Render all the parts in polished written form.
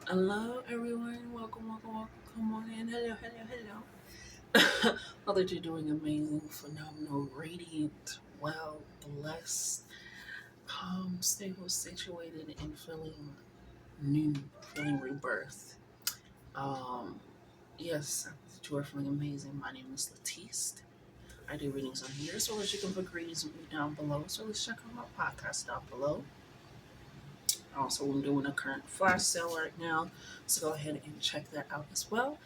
Hello, everyone. Welcome. Come on in. Hello. Hope that you're doing amazing, phenomenal, radiant, well, blessed, calm, stable, situated, and feeling new, feeling rebirth. Um, yes, you are feeling amazing. My name is Latiste. I do readings on here, so as you can book readings with me down below. So let's check out my podcast down below. Also, I'm doing a current flash sale right now, so go ahead and check that out as well.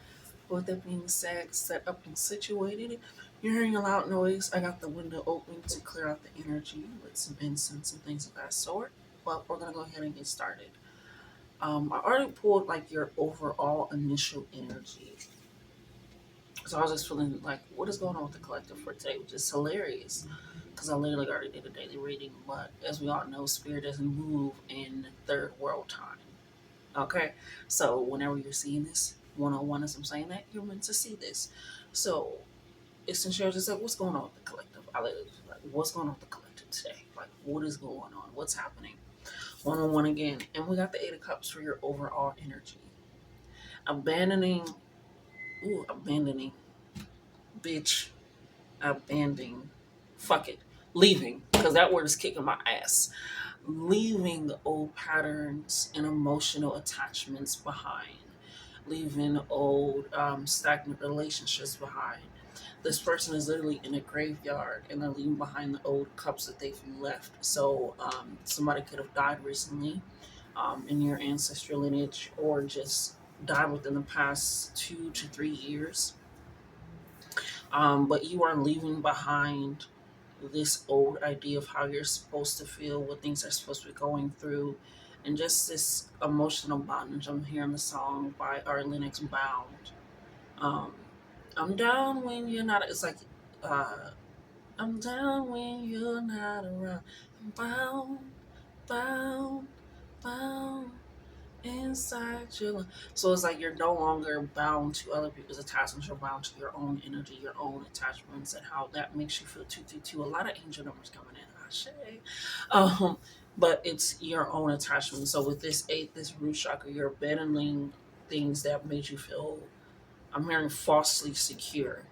With that being said, set up and situated, you're hearing a loud noise. I got the window open to clear out the energy with some incense and things of that sort. But we're gonna go ahead and get started. I already pulled like your overall initial energy, so I was just feeling like, what is going on with the collective for today, which is hilarious because I literally already did a daily reading. But as we all know, spirit doesn't move in third world time. Okay, so whenever you're seeing this one on one, as I'm saying that, you're meant to see this. So it's essentially just like, what's going on with the collective? I literally just like, what's going on with the collective today? Like, what is going on? What's happening? One on one again, and we got the Eight of Cups for your overall energy. Abandoning, abandoning, bitch, abandoning, fuck it, leaving, because that word is kicking my ass. Leaving old patterns and emotional attachments behind, leaving old stagnant relationships behind. This person is literally in a graveyard and they're leaving behind the old cups that they've left. So somebody could have died recently in your ancestral lineage, or just died within the past 2 to 3 years. But you are leaving behind this old idea of how you're supposed to feel, what things are supposed to be going through, and just this emotional bondage. I'm hearing the song by R. Lennox, Bound. Um, I'm down when you're not. It's like, uh, I'm down when you're not around. I'm bound, bound inside your life. So it's like you're no longer bound to other people's attachments. You're bound to your own energy, your own attachments, and how that makes you feel. Two. A lot of angel numbers coming in. Ashe. Um, but it's your own attachment. So with this eight, this root chakra, you're abandoning things that made you feel. I'm hearing falsely secure.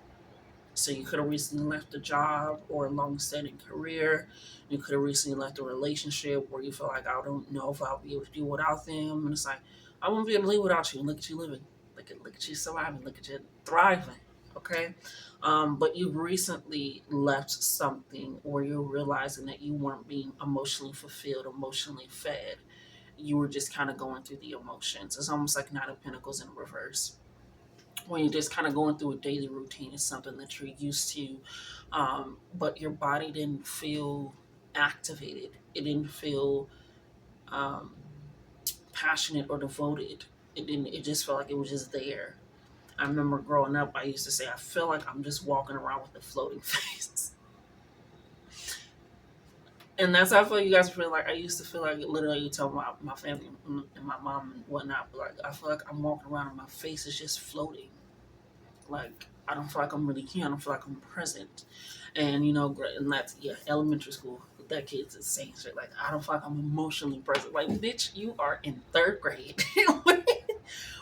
So you could have recently left a job or a long-standing career. You could have recently left a relationship where you feel like, I don't know if I'll be able to do without them, and it's like, I won't be able to live without you. And look at you living. Look at you surviving. Look at you thriving. Okay, but you've recently left something, or you're realizing that you weren't being emotionally fulfilled, emotionally fed. You were just kind of going through the emotions. It's almost like Knight of Pentacles in reverse, when you're just kind of going through a daily routine. Is something that you're used to, but your body didn't feel activated. It didn't feel um, passionate or devoted. It didn't. It just felt like it was just there. I remember growing up, I used to say, I feel like I'm just walking around with a floating face. And that's how I feel you guys feel like. I used to feel like, literally, you tell my family and my mom and whatnot, but like, I feel like I'm walking around and my face is just floating. Like, I don't feel like I'm really here. I don't feel like I'm present. And and that's, yeah, elementary school. That kid's insane shit. Like, I don't feel like I'm emotionally present. Like, bitch, you are in third grade.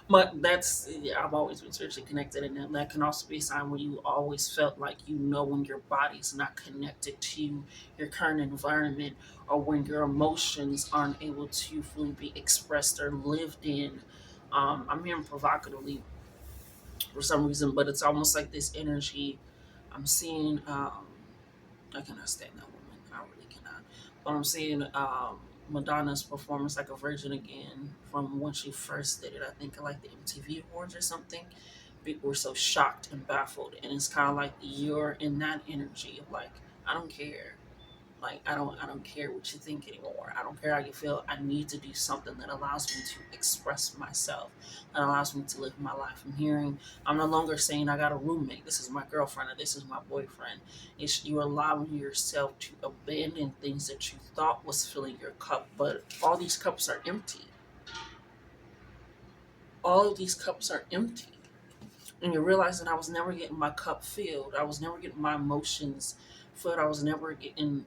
But that's, yeah, I've always been spiritually connected, and that can also be a sign where you always felt like, when your body's not connected to your current environment, or when your emotions aren't able to fully be expressed or lived in. I'm hearing provocatively for some reason, but it's almost like this energy I'm seeing. I cannot stand that woman. I really cannot. But I'm seeing Madonna's performance like a virgin again from when she first did it. I think like the MTV Awards or something. People were so shocked and baffled, and it's kind of like you're in that energy of like, I don't care. Like, I don't care what you think anymore. I don't care how you feel. I need to do something that allows me to express myself, that allows me to live my life. I'm no longer saying I got a roommate. This is my girlfriend or this is my boyfriend. It's you allowing yourself to abandon things that you thought was filling your cup, but all these cups are empty. All of these cups are empty. And you're realizing I was never getting my cup filled. I was never getting my emotions filled. I was never getting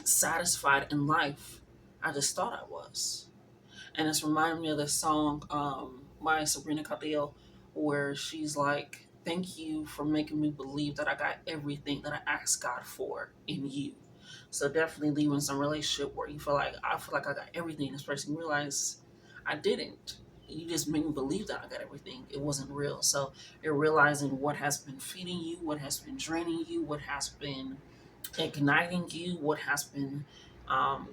satisfied in life. I just thought I was. And it's reminding me of this song by Sabrina Carpenter, where she's like, "Thank you for making me believe that I got everything that I asked God for in you." So definitely leaving some relationship where you feel like I feel like I got everything. This person realized I didn't. You just made me believe that I got everything. It wasn't real. So you're realizing what has been feeding you, what has been draining you, what has been igniting you, what has been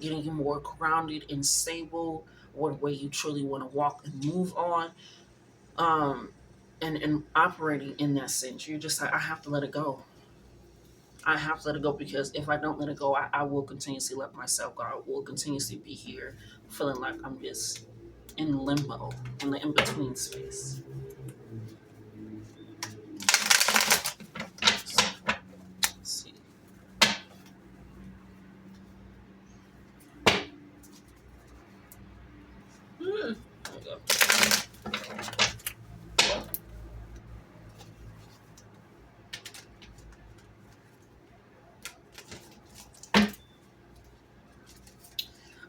getting you more grounded and stable, what way you truly want to walk and move on, um, and operating in that sense. You're just like, I have to let it go. I have to let it go because if I don't let it go, I will continuously let myself go. I will continuously be here feeling like I'm just in limbo, in the in between space. Let's see. There we go.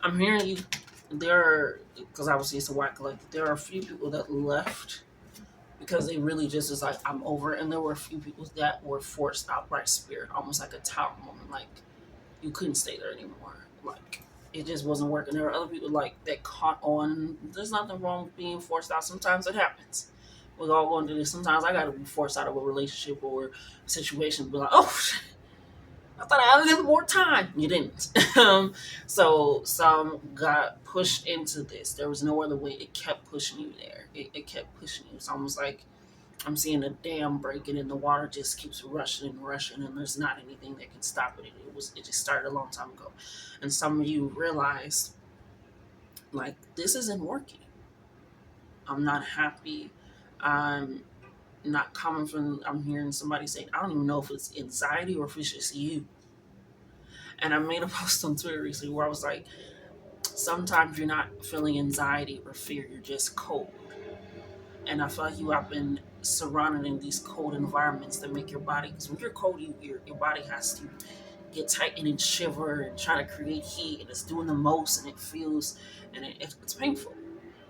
I'm hearing you. There are, because obviously it's a white collective, there are a few people that left because they really just was like, I'm over it. And there were a few people that were forced out by spirit, almost like a tower moment. Like, you couldn't stay there anymore. Like, it just wasn't working. There were other people like that caught on. There's nothing wrong with being forced out. Sometimes it happens. We're all going to do this. Sometimes I got to be forced out of a relationship or a situation. Be like, oh, I thought I had more time. You didn't. So some got pushed into this. There was no other way. It kept pushing you there. It kept pushing you. It's almost like I'm seeing a dam breaking and the water just keeps rushing and rushing and there's not anything that can stop it. It just started a long time ago. And some of you realized like this isn't working. I'm not happy. I'm not coming from I'm hearing somebody say, I don't even know if it's anxiety or if it's just you. And I made a post on Twitter recently where I was like, sometimes you're not feeling anxiety or fear, you're just cold. And I feel like you have been surrounded in these cold environments that make your body, because when you're cold, your body has to get tightened and shiver and try to create heat, and it's doing the most, and it feels, and it's painful.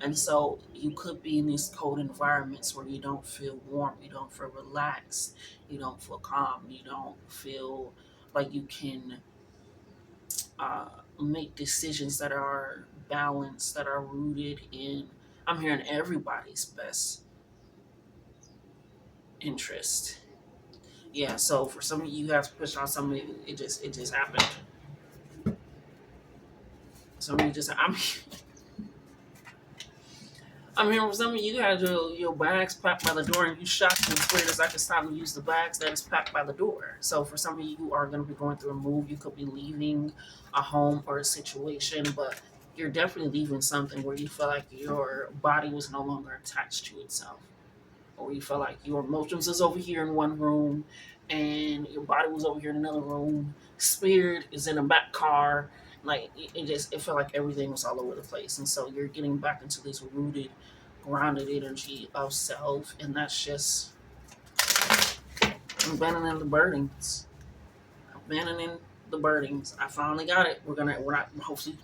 And so you could be in these cold environments where you don't feel warm, you don't feel relaxed, you don't feel calm, you don't feel like you can uh, make decisions that are balanced, that are rooted in, I'm hearing everybody's best interest. Yeah, so for some of you, you have to push on some of you. It just happened. Some of you just I'm hearing for some of you, you had your bags packed by the door and you shocked and scared as like it's time to use the bags that is packed by the door. So for some of you who are going to be going through a move, you could be leaving a home or a situation, but you're definitely leaving something where you feel like your body was no longer attached to itself. Or you felt like your emotions is over here in one room and your body was over here in another room. Spirit is in a back car. Like it felt like everything was all over the place. And so you're getting back into this rooted, grounded energy of self, and that's just abandoning the burdens. Abandoning the burdens. I finally got it. We're not hopefully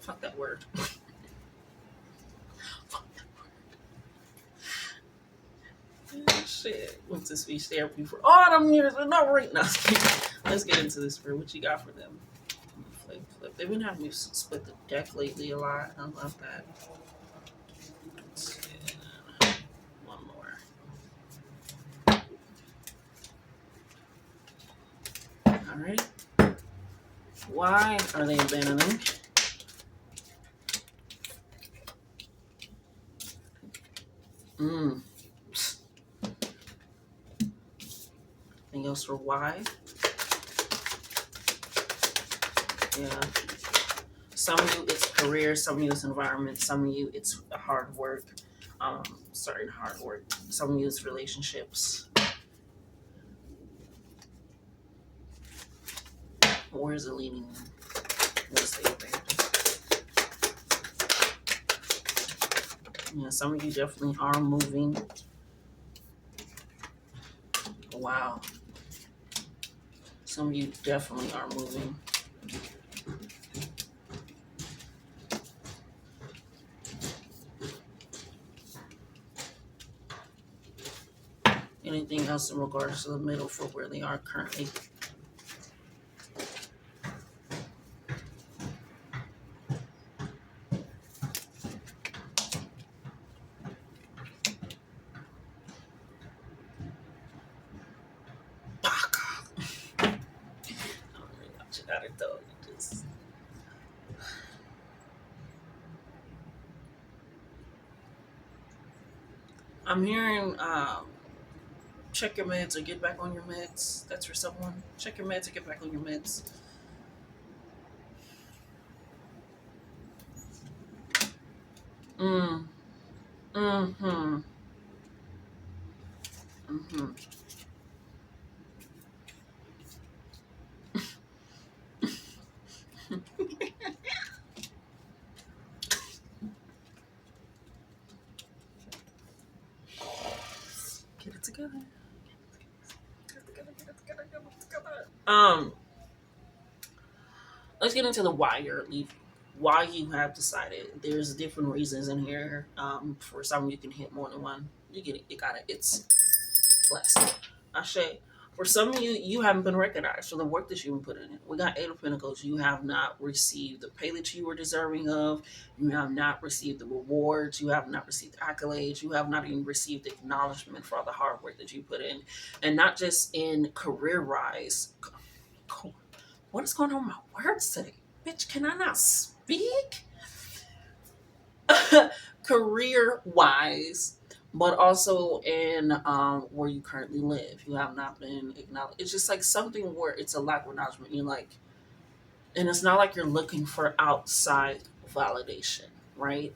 fuck that word. Shit. Went to speech therapy for all them years with no right now. Let's get into this for what you got for them. Flip, flip. They've been having me split the deck lately a lot. I love that. Let's get one more. Alright. Why are they abandoning? Anything else for why? Yeah. Some of you it's career, some of you it's environment, some of you it's hard work. Hard work. Some of you it's relationships. Where is it leading them? What's the advantage? Yeah, some of you definitely are moving. Wow. Some of you definitely are moving. anything else in regards to the middle for where they are currently. I don't really want you at it though. You just... I'm hearing check your meds or get back on your meds. That's for someone. Check your meds or get back on your meds. Mm. Mm-hmm. Mm-hmm. Get it together. Get it together. Get it together. Get it together. Let's get into the why you're leaving. Why you have decided. There's different reasons in here. For some you can hit more than one. You get it. You got it. It's blessed. I say, for some of you, you haven't been recognized for the work that you've been putting in. We got Eight of Pentacles. You have not received the pay that you were deserving of. You have not received the rewards. You have not received accolades. You have not even received acknowledgement for all the hard work that you put in. And not just in career rise. What is going on with my words today? Bitch, can I not speak? Career wise, but also in where you currently live. You have not been acknowledged. It's just like something where it's a lack of acknowledgement. You're like, and it's not like you're looking for outside validation, right?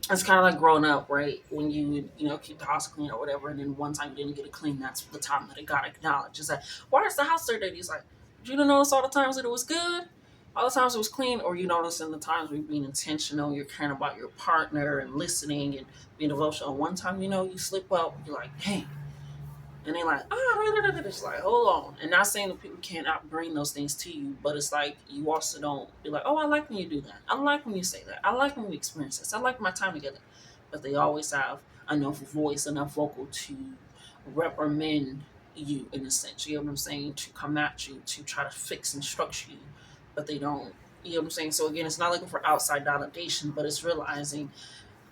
It's kind of like growing up, right? When you keep the house clean or whatever, and then one time you didn't get it clean, that's the time that it got acknowledged. It's like, why is the house dirty? He's like, did you notice all the times that it was good? All the times it was clean, or you notice in the times where you're being intentional, you're caring about your partner and listening and being devotional. One time, you slip up, you're like, dang. And they're like, it's like, hold on. And not saying that people can't bring those things to you, but it's like you also don't be like, oh, I like when you do that. I like when you say that. I like when we experience this. I like my time together. But they always have enough voice, enough vocal to reprimand you in a sense. You know what I'm saying? To come at you, to try to fix and structure you. But they don't. You know what I'm saying? So again, it's not looking for outside validation, but it's realizing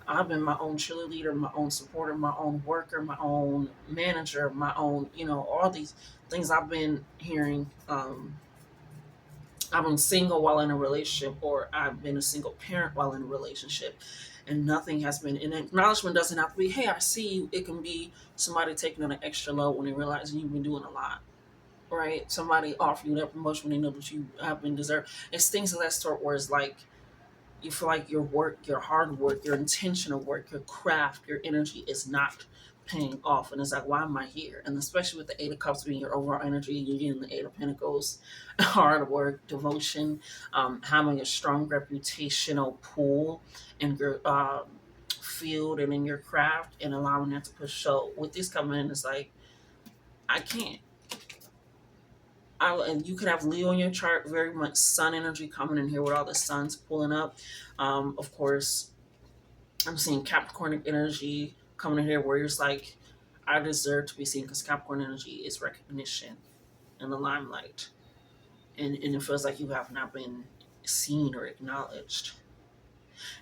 I've been my own cheerleader, my own supporter, my own worker, my own manager, my own, all these things I've been hearing. I've been single while in a relationship, or I've been a single parent while in a relationship, and nothing has been. And acknowledgement doesn't have to be, hey, I see you. It can be somebody taking on an extra load when they realize you've been doing a lot, right? Somebody offer you that promotion when they know that you have been deserved. It's things of that sort where it's like, you feel like your work, your hard work, your intentional work, your craft, your energy is not paying off. And it's like, why am I here? And especially with the Eight of Cups being your overall energy, you getting the Eight of Pentacles, hard work, devotion, having a strong reputational pull in your field and in your craft, and allowing that to push. So with this coming in, it's like, I can't. And you could have Leo in your chart, very much sun energy coming in here with all the suns pulling up. Of course, I'm seeing Capricorn energy coming in here where it's like, I deserve to be seen, because Capricorn energy is recognition in the limelight. And it feels like you have not been seen or acknowledged.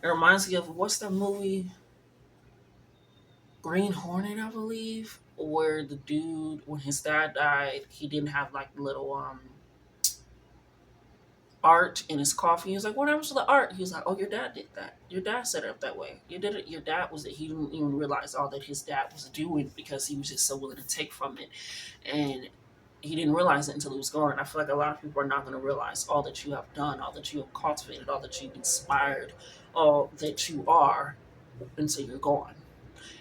It reminds me of, what's that movie? Green Hornet, I believe, where the dude, when his dad died, he didn't have like little art in his coffee. He was like, what happens to the art? He was like, oh, your dad did that. Your dad set it up that way. You did it. Your dad was it. He didn't even realize all that his dad was doing, because he was just so willing to take from it. And he didn't realize it until he was gone. And I feel like a lot of people are not going to realize all that you have done, all that you have cultivated, all that you've inspired, all that you are, until you're gone.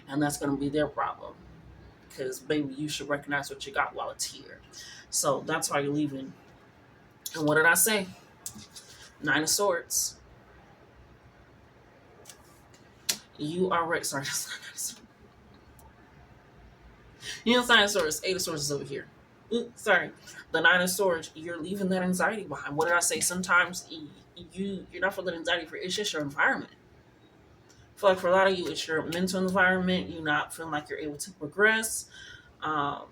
And that's going to be their problem, because baby, you should recognize what you got while it's here. So that's why you're leaving. And what did I say? Nine of Swords. You are right. Sorry, that's not Nine of Swords. You know, Nine of Swords. Eight of Swords is over here. Ooh, sorry. The Nine of Swords. You're leaving that anxiety behind. What did I say? Sometimes you're not feeling anxiety for. It's just your environment. I feel like for a lot of you, it's your mental environment. You're not feeling like you're able to progress. Um,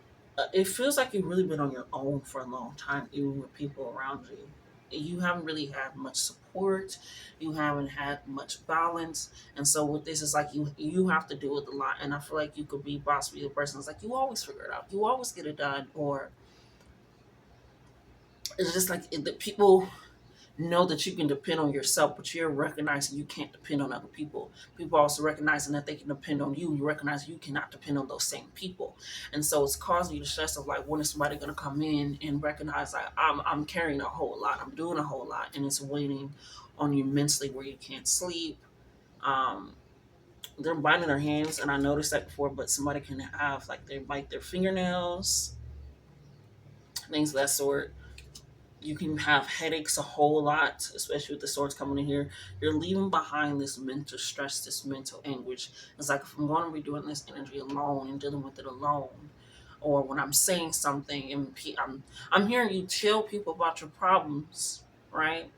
it feels like you've really been on your own for a long time, even with people around you. You haven't really had much support. You haven't had much balance, and so with this, it's like you have to deal with a lot. And I feel like you could be possibly the person that's like you always figure it out, you always get it done, or it's just like the people know that you can depend on yourself, but you're recognizing you can't depend on other people. People also recognizing that they can depend on you. You recognize you cannot depend on those same people, and so it's causing you the stress of like, when is somebody going to come in and recognize like I'm carrying a whole lot, I'm doing a whole lot, and it's waiting on you mentally where you can't sleep. Um, they're biting their hands, and I noticed that before, but somebody can have like they bite their fingernails, things of that sort. You can have headaches a whole lot, especially with the swords coming in here. You're leaving behind this mental stress, this mental anguish. It's like if I'm going to be doing this energy alone and dealing with it alone, or when I'm saying something and I'm hearing you tell people about your problems, right?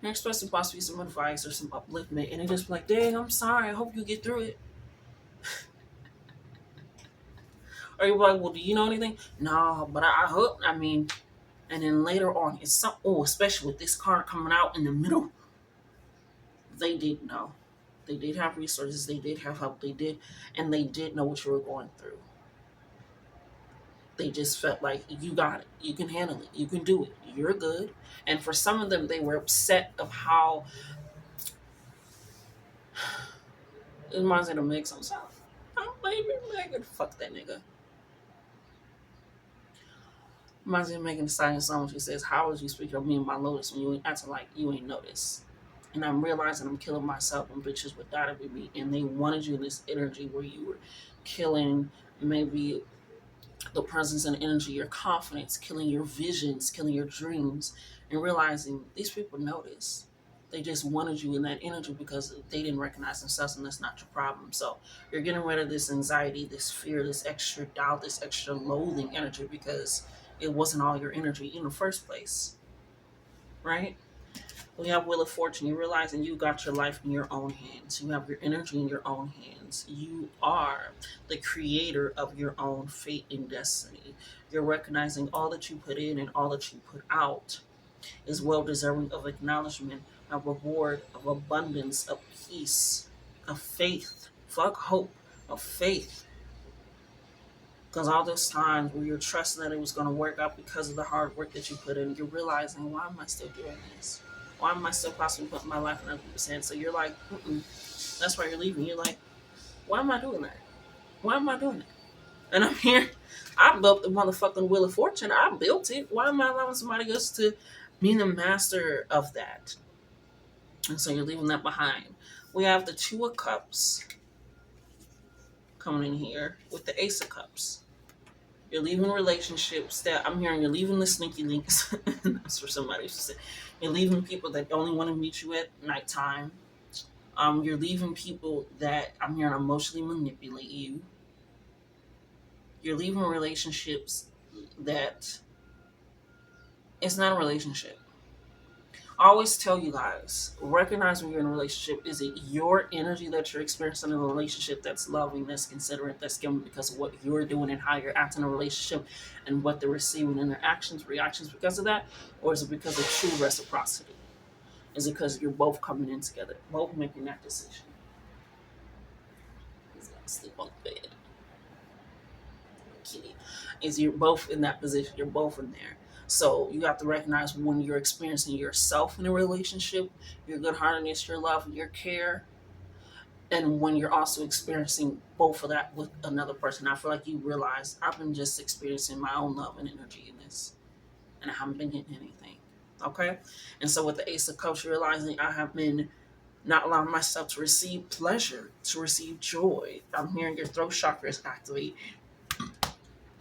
You're expecting possibly some advice or some upliftment, and they just be like, "Dang, I'm sorry. I hope you get through it." Or you're like, "Well, do you know anything?" No, but I hope. I mean, and then later on, it's some. Oh, especially with this card coming out in the middle, they did know. They did have resources. They did have help. They did, and they did know what you were going through. They just felt like you got it. You can handle it. You can do it. You're good. And for some of them, they were upset of how it reminds me of Meg sound. I'm baby Megan. Fuck that nigga. Reminds me of Megan Thee song. She says, "How would you speak of me and my lotus when you ain't acting like you ain't noticed?" And I'm realizing I'm killing myself and bitches would die with me, and they wanted you in this energy where you were killing maybe the presence and energy, your confidence, killing your visions, killing your dreams, and realizing these people notice. They just wanted you in that energy because they didn't recognize themselves, and that's not your problem. So you're getting rid of this anxiety, this fear, this extra doubt, this extra loathing energy because it wasn't all your energy in the first place, right? We have Wheel of Fortune. You're realizing you got your life in your own hands. You have your energy in your own hands. You are the creator of your own fate and destiny. You're recognizing all that you put in and all that you put out is well deserving of acknowledgement, of reward, of abundance, of peace, of faith. Fuck hope, of faith. Because all those times where you're trusting that it was going to work out because of the hard work that you put in, you're realizing, why am I still doing this? Why am I still possibly putting my life in other people's hands? So you're like, mm-mm. That's why you're leaving. You're like, why am I doing that? Why am I doing that? And I'm here. I built the motherfucking Wheel of Fortune. I built it. Why am I allowing somebody else to be the master of that? And so you're leaving that behind. We have the Two of Cups coming in here with the Ace of Cups. You're leaving relationships that I'm hearing. You're leaving the sneaky links. That's for somebody to say. You're leaving people that only want to meet you at nighttime. You're leaving people that I'm hearing emotionally manipulate you. You're leaving relationships that it's not a relationship. I always tell you guys, recognize when you're in a relationship, is it your energy that you're experiencing in a relationship that's loving, that's considerate, that's giving because of what you're doing and how you're acting in a relationship and what they're receiving in their actions, reactions because of that? Or is it because of true reciprocity? Is it because you're both coming in together, both making that decision? He's gonna sleep on the bed. Kitty. Is you're both in that position, you're both in there. So you have to recognize when you're experiencing yourself in a relationship, your good heartedness, your love, your care, and when you're also experiencing both of that with another person. I feel like you realize I've been just experiencing my own love and energy in this, and I haven't been getting anything. Okay? And so with the Ace of Cups, realizing I have been not allowing myself to receive pleasure, to receive joy. I'm hearing your throat chakras activate.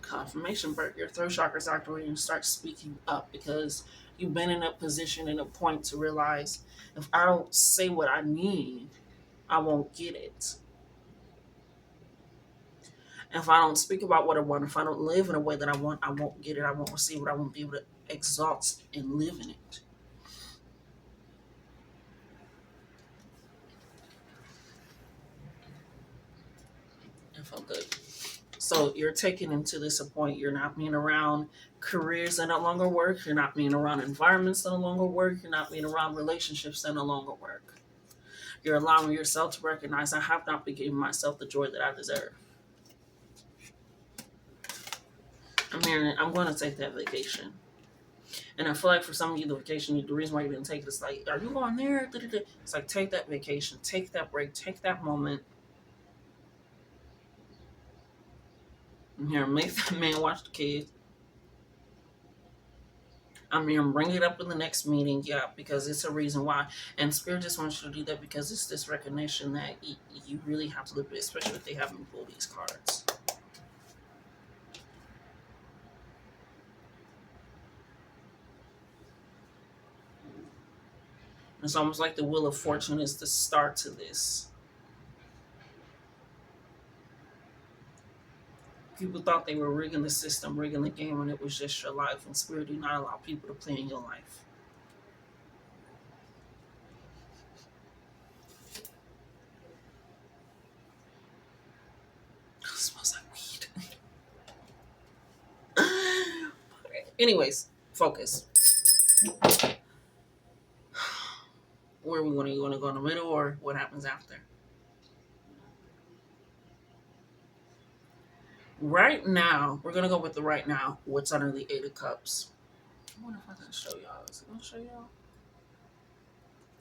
Confirmation, but your throat chakras activate and start speaking up because you've been in a position and a point to realize if I don't say what I need, I won't get it. If I don't speak about what I want, if I don't live in a way that I want, I won't get it. I won't receive it. I won't be able to exalt and live in it. It felt good. So you're taking them to this point. You're not being around careers that no longer work. You're not being around environments that no longer work. You're not being around relationships that no longer work. You're allowing yourself to recognize I have not been giving myself the joy that I deserve. I'm going to take that vacation. And I feel like for some of you, the vacation, the reason why you didn't take it is like, are you going there? It's like, take that vacation, take that break, take that moment. I'm here, make that man watch the kids. I'm here, bring it up in the next meeting, yeah, because it's a reason why. And Spirit just wants you to do that because it's this recognition that you really have to live with, especially if they haven't pulled these cards. It's almost like the Wheel of Fortune is the start to this. People thought they were rigging the system, rigging the game, and it was just your life. And Spirit do not allow people to play in your life. It smells like weed. Anyways, focus. Where are we going to? You want to go in the middle, or what happens after? Right now, we're going to go with the right now. What's under the Eight of Cups? I wonder if I can show y'all. Is it going to show y'all?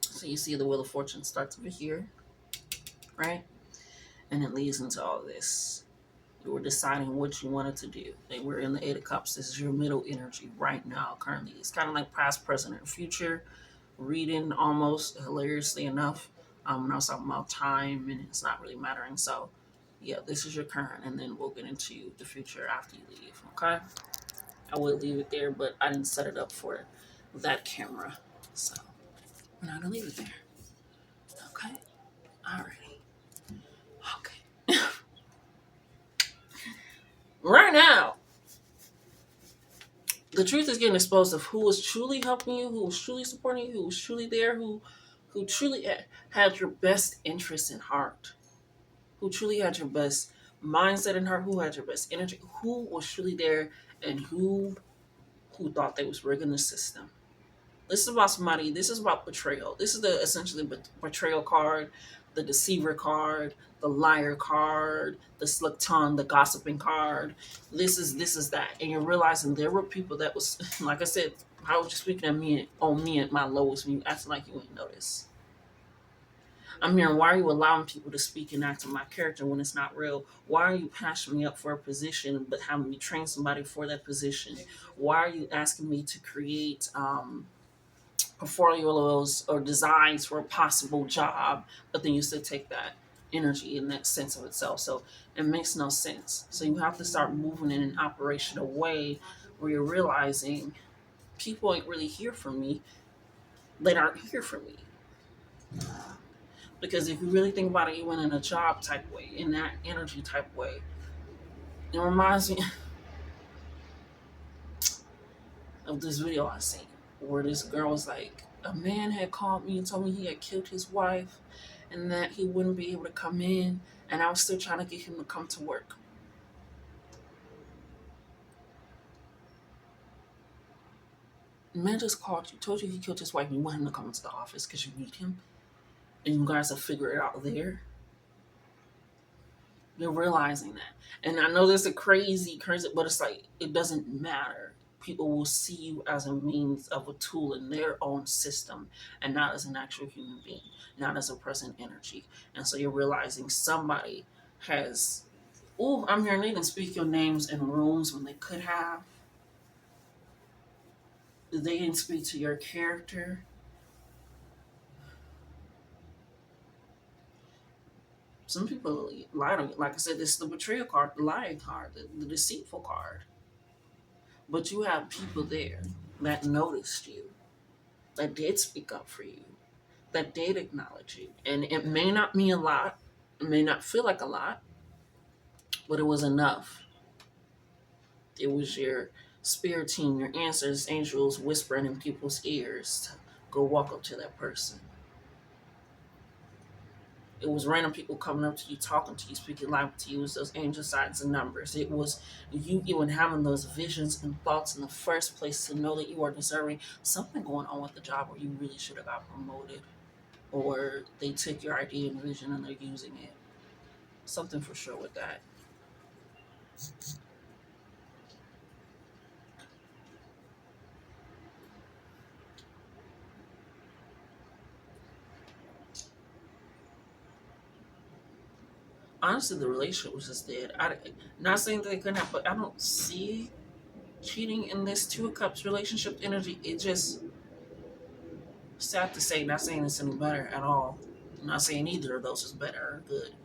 So you see the Wheel of Fortune starts over here, right? And it leads into all this. You were deciding what you wanted to do. And we're in the Eight of Cups. This is your middle energy right now, currently. It's kind of like past, present, and future. Reading almost hilariously enough. When I was talking about time and it's not really mattering. So, yeah, this is your current. And then we'll get into the future after you leave, okay? I would leave it there, but I didn't set it up for that camera. So, we're not going to leave it there. Okay? Alrighty. Okay. Right now, the truth is getting exposed of who was truly helping you, who was truly supporting you, who was truly there, who truly had your best interest in heart, who truly had your best mindset in heart, who had your best energy, who was truly there, and who thought they was rigging the system. This is about somebody. This is about betrayal. This is the essentially betrayal card, the deceiver card, the liar card, the slick tongue, the gossiping card. This is that, and you're realizing there were people that was like I said. I was just speaking on me at my lowest when you acting like you ain't noticed. I'm hearing, why are you allowing people to speak and act on my character when it's not real? Why are you passing me up for a position but having me train somebody for that position? Why are you asking me to create portfolios or designs for a possible job, but then you still take that energy in that sense of itself? So it makes no sense. So you have to start moving in an operational way where you're realizing people ain't really here for me. They aren't here for me. Because if you really think about it, you went in a job type way, in that energy type way. It reminds me of this video I seen where this girl was like, a man had called me and told me he had killed his wife and that he wouldn't be able to come in, and I was still trying to get him to come to work. The man just called you, told you he killed his wife, and you want him to come into the office because you need him, and you guys will figure it out there. You're realizing that. And I know this is crazy, but it's like, it doesn't matter. People will see you as a means of a tool in their own system and not as an actual human being, not as a present energy. And so you're realizing somebody has, oh, I'm hearing they didn't speak your names in rooms when they could have. They didn't speak to your character. Some people lie to you. Like I said, this is the betrayal card, the lying card, the deceitful card. But you have people there that noticed you, that did speak up for you, that did acknowledge you. And it may not mean a lot, it may not feel like a lot, but it was enough. It was your spirit team, your ancestors, angels whispering in people's ears to go walk up to that person. It was random people coming up to you, talking to you, speaking life to you. It was those angel signs and numbers. It was you even having those visions and thoughts in the first place to know that you are deserving something going on with the job where you really should have got promoted, or they took your idea and vision and they're using it. Something for sure with that. Honestly, the relationship was just dead. Not saying that they couldn't have, but I don't see cheating in this Two of Cups relationship energy. It just sad to say, not saying it's any better at all. I'm not saying either of those is better or good.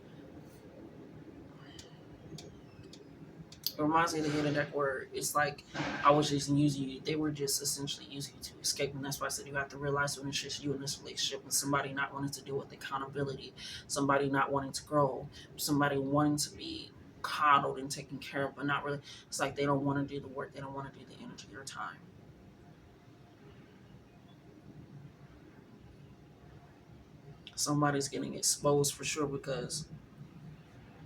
It reminds me of the hidden deck where it's like I was just using you. They were just essentially using you to escape, and that's why I said you have to realize when it's just you in this relationship and somebody not wanting to deal with accountability, somebody not wanting to grow, somebody wanting to be coddled and taken care of, but not really. It's like they don't want to do the work. They don't want to do the energy or time. Somebody's getting exposed for sure because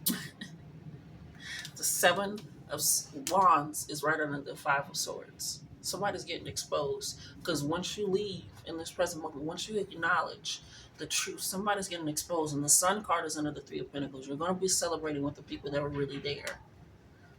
the Seven of Wands is right under the Five of Swords. Somebody's getting exposed because once you leave in this present moment, once you acknowledge the truth, somebody's getting exposed. And the Sun card is under the Three of Pentacles. You're going to be celebrating with the people that were really there,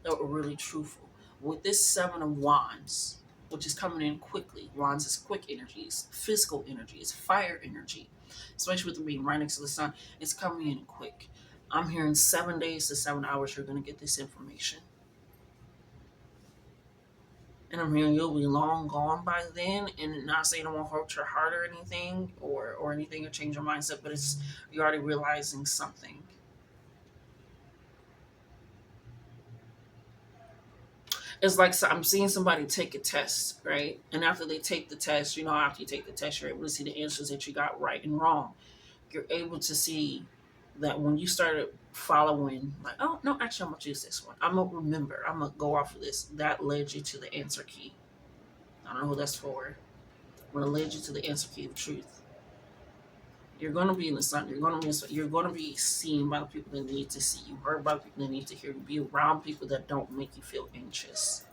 that were really truthful. With this Seven of Wands, which is coming in quickly, Wands is quick energies, physical energies, fire energy, especially with it being right next to the Sun, it's coming in quick. I'm hearing 7 days to 7 hours, you're going to get this information. And I'm hearing you'll be long gone by then, and not saying it won't hurt your heart or anything, or anything, or change your mindset, but it's you're already realizing something. It's like I'm seeing somebody take a test, right? And after they take the test, after you take the test, you're able to see the answers that you got right and wrong. You're able to see that when you started following, like, oh no, actually, I'm gonna choose this one. I'm gonna remember. I'm gonna go off of this. That led you to the answer key. I don't know who that's for. But it led you to the answer key of truth. You're gonna be in the sun. You're gonna be seen by the people that need to see you, heard by the people that need to hear you. Be around people that don't make you feel anxious.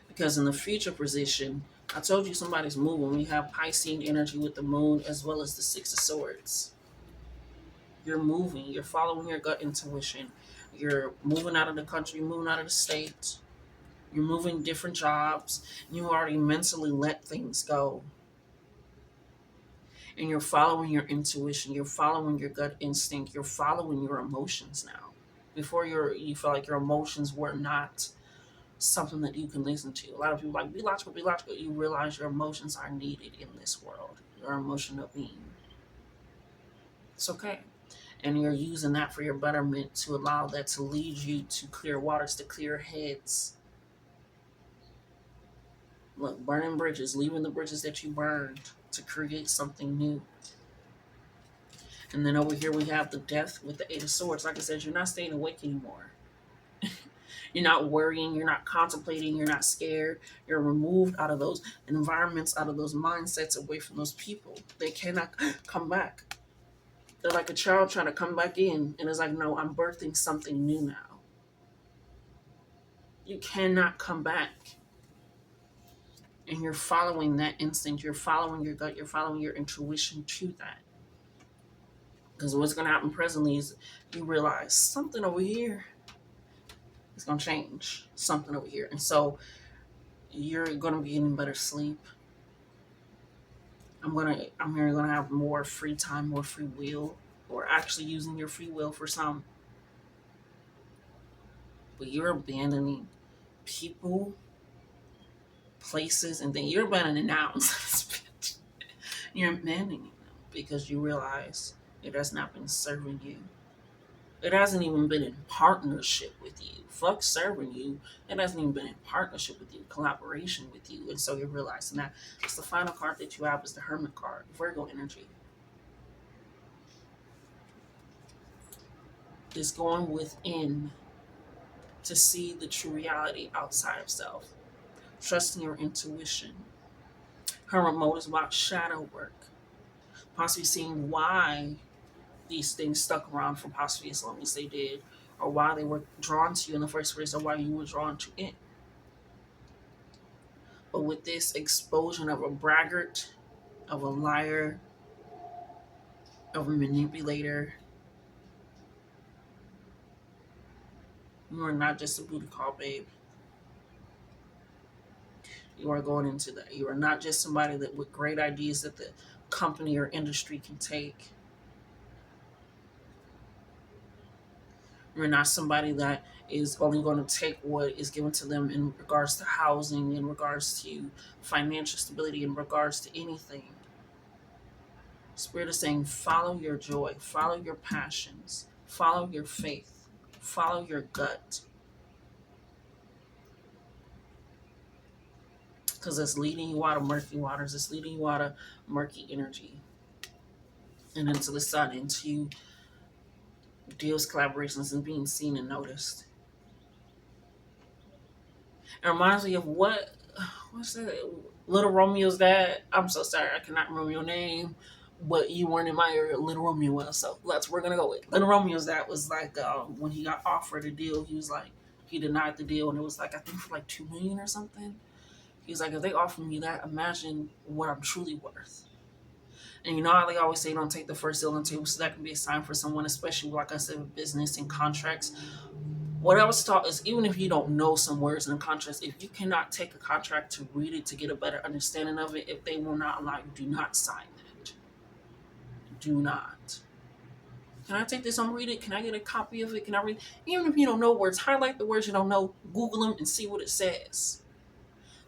Because in the future position, I told you somebody's moving. We have Piscean energy with the moon as well as the Six of Swords. You're moving. You're following your gut intuition. You're moving out of the country, moving out of the state. You're moving different jobs. You already mentally let things go. And you're following your intuition. You're following your gut instinct. You're following your emotions now. Before you felt like your emotions were not something that you can listen to. A lot of people are like, be logical, be logical. You realize your emotions are needed in this world. Your emotional being. It's okay. And you're using that for your betterment to allow that to lead you to clear waters, to clear heads. Look, burning bridges, leaving the bridges that you burned to create something new. And then over here we have the Death with the Eight of Swords. Like I said, you're not staying awake anymore. You're not worrying, you're not contemplating, you're not scared. You're removed out of those environments, out of those mindsets, away from those people. They cannot come back. They're like a child trying to come back in, and it's like, no, I'm birthing something new now. You cannot come back. And you're following that instinct, you're following your gut, you're following your intuition to that. Because what's going to happen presently is you realize something over here is going to change. Something over here. And so you're going to be getting better sleep. I'm here going to have more free time, more free will, or actually using your free will for some. But you're abandoning people, places, and then you're abandoning nouns. You're abandoning them because you realize it has not been serving you. It hasn't even been in partnership with you. Fuck serving you. It hasn't even been in partnership with you, collaboration with you. And so you're realizing that. It's the final card that you have is the Hermit card, Virgo energy. Is going within to see the true reality outside of self. Trusting your intuition. Hermit mode is about shadow work, possibly seeing why these things stuck around for possibly as long as they did, or why they were drawn to you in the first place, or why you were drawn to it. But with this explosion of a braggart, of a liar, of a manipulator, you are not just a booty call, babe. You are going into that. You are not just somebody that with great ideas that the company or industry can take. You're not somebody that is only going to take what is given to them in regards to housing, in regards to financial stability, in regards to anything. Spirit is saying, follow your joy, follow your passions, follow your faith, follow your gut. Because it's leading you out of murky waters, it's leading you out of murky energy and into the sun, into deals, collaborations, and being seen and noticed. It reminds me of what's that? Little Romeo's dad. I'm so sorry, I cannot remember your name, but you weren't in my area. Little Romeo was, so we're gonna go with Little Romeo's dad. Was like when he got offered a deal, he was like he denied the deal, and it was like I think for like 2 million or something. He's like, if they offer me that, imagine what I'm truly worth. And you know how they always say don't take the first deal on the table, so that can be a sign for someone, especially like I said, with business and contracts. What I was taught is even if you don't know some words in a contract, if you cannot take a contract to read it to get a better understanding of it, if they will not allow you, do not sign that. Do not. Can I take this and read it? Can I get a copy of it? Can I read? Even if you don't know words, highlight the words you don't know, Google them and see what it says.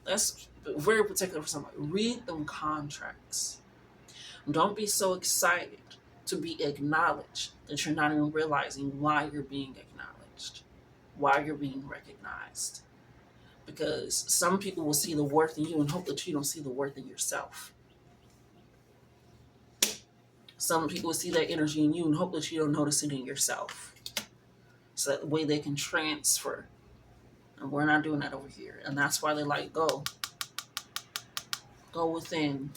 That's very particular for somebody. Read them contracts. Don't be so excited to be acknowledged that you're not even realizing why you're being acknowledged, why you're being recognized. Because some people will see the worth in you and hope that you don't see the worth in yourself. Some people will see that energy in you and hope that you don't notice it in yourself. So that way they can transfer. And we're not doing that over here. And that's why they like, go within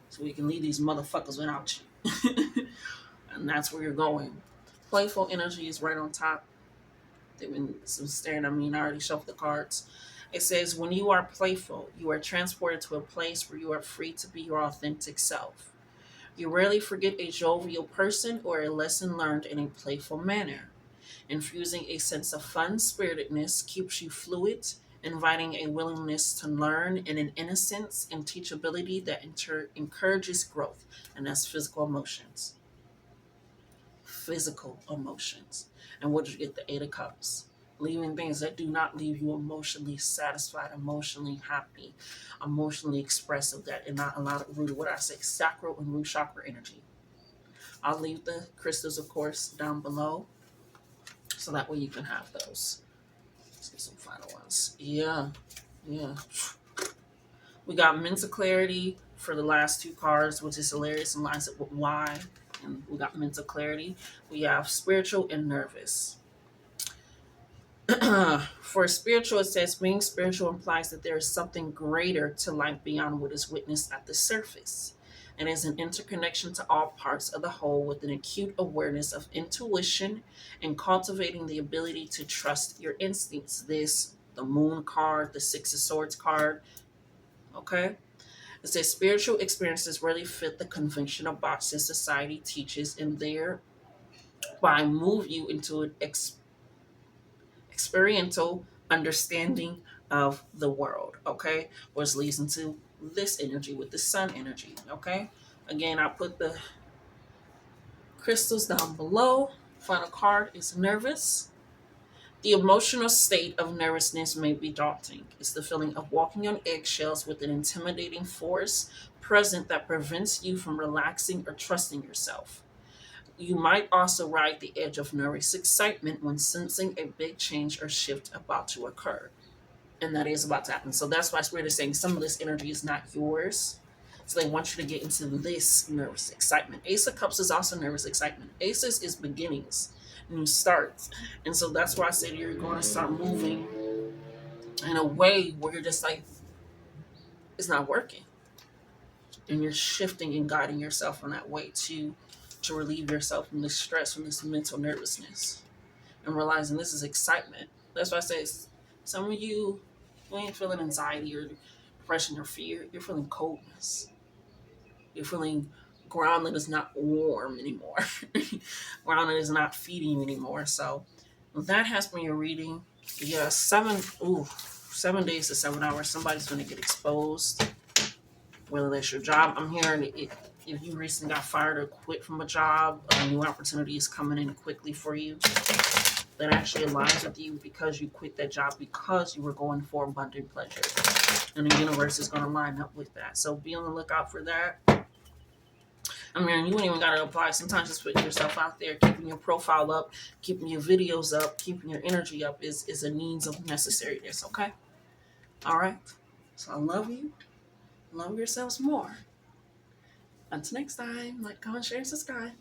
so we can leave these motherfuckers without you. And that's where you're going. Playful energy is right on top. They've been staring at me and I already shuffled the cards. It says, when you are playful, you are transported to a place where you are free to be your authentic self. You rarely forget a jovial person or a lesson learned in a playful manner. Infusing a sense of fun-spiritedness keeps you fluid, inviting a willingness to learn and an innocence and teachability that encourages growth. And that's physical emotions. Physical emotions. And what did you get? The Eight of Cups. Leaving things that do not leave you emotionally satisfied, emotionally happy, emotionally expressive, that and not allow it rooted what I say, sacral and root chakra energy. I'll leave the crystals, of course, down below, so that way you can have those. Let's get some final ones. Yeah. We got mental clarity for the last two cards, which is hilarious and lines up with why. And we got mental clarity. We have spiritual and nervous. For spiritual, it says being spiritual implies that there is something greater to life beyond what is witnessed at the surface, and is an interconnection to all parts of the whole with an acute awareness of intuition and cultivating the ability to trust your instincts. This, the Moon card, the Six of Swords card. Okay? It says spiritual experiences really fit the conventional boxes society teaches and thereby move you into an experiential understanding of the world, okay? Which leads into this energy with the sun energy, okay? Again, I put the crystals down below. Final card is nervous. The emotional state of nervousness may be daunting. It's the feeling of walking on eggshells with an intimidating force present that prevents you from relaxing or trusting yourself. You might also ride the edge of nervous excitement when sensing a big change or shift about to occur. And that is about to happen. So that's why Spirit is saying some of this energy is not yours. So they want you to get into this nervous excitement. Ace of Cups is also nervous excitement. Aces is beginnings, new starts. And so that's why I said you're going to start moving in a way where you're just like, it's not working. And you're shifting and guiding yourself in that way to relieve yourself from this stress, from this mental nervousness, and realizing this is excitement. That's why I say some of you ain't feeling anxiety or depression or fear. You're feeling coldness. You're feeling ground that is not warm anymore. Ground that is not feeding you anymore. So that has been your reading. Yeah, 7 days to 7 hours. Somebody's going to get exposed. Whether that's your job. I'm hearing if you recently got fired or quit from a job, a new opportunity is coming in quickly for you. That actually aligns with you because you quit that job because you were going for abundant pleasure. And the universe is going to line up with that. So be on the lookout for that. I mean, you ain't even got to apply. Sometimes just putting yourself out there, keeping your profile up, keeping your videos up, keeping your energy up is a means of necessariness, okay? All right? So I love you. Love yourselves more. Until next time, like, comment, share, subscribe.